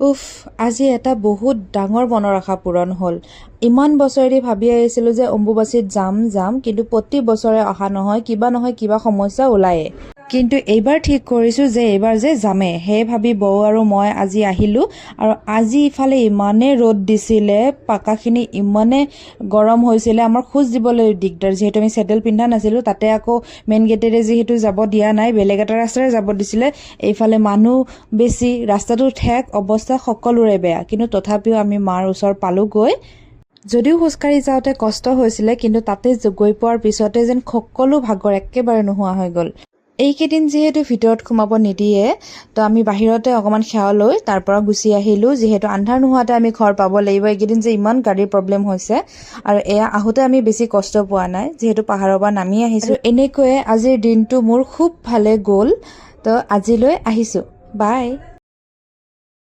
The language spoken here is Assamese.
উফ, আজি এটা বহুত ডাঙৰ মনৰ আশা পূৰণ হ'ল। ইমান বছৰেদি ভাবি আহিছিলোঁ যে অম্বুবাচীত যাম কিন্তু প্ৰতি বছৰে অহা নহয় কিবা সমস্যা ওলায়ে। কিন্তু এইবাৰ ঠিক কৰিছোঁ যে এইবাৰ যে যামেই। সেয়ে ভাবি বৌ আৰু মই আজি আহিলোঁ। আৰু আজি ইফালে ইমানেই ৰ'দ দিছিলে, পাকাখিনি ইমানে গৰম হৈছিলে, আমাৰ খোজ দিবলৈ দিগদাৰ যিহেতু আমি চেণ্ডেল পিন্ধা নাছিলোঁ। তাতে আকৌ মেইন গেটেৰে যিহেতু যাব দিয়া নাই, বেলেগ এটা ৰাস্তাৰে যাব দিছিলে। এইফালে মানুহ বেছি, ৰাস্তাটো ঠেক, অৱস্থা সকলোৰে বেয়া। কিন্তু তথাপিও আমি মাৰ ওচৰ পালোগৈ। যদিও খোজকাঢ়ি যাওঁতে কষ্ট হৈছিলে, কিন্তু তাতে গৈ পোৱাৰ পিছতে যেন সকলো ভাগৰ একেবাৰে নোহোৱা হৈ গ'ল। এইকেইদিন যিহেতু ভিতৰত সোমাব নিদিয়ে, তো আমি বাহিৰতে অকণমান সেৱা লৈ তাৰ পৰা গুচি আহিলোঁ। যিহেতু আন্ধাৰ নোহোৱাতে আমি ঘৰ পাব লাগিব। এইকেইদিন যে ইমান গাড়ীৰ প্ৰব্লেম হৈছে, আৰু এয়া আহোঁতে আমি বেছি কষ্ট পোৱা নাই যিহেতু পাহাৰৰ পৰা নামি আহিছোঁ। এনেকৈয়ে আজিৰ দিনটো মোৰ খুব ভালে গ'ল। তো আজিলৈ আহিছোঁ, বাই।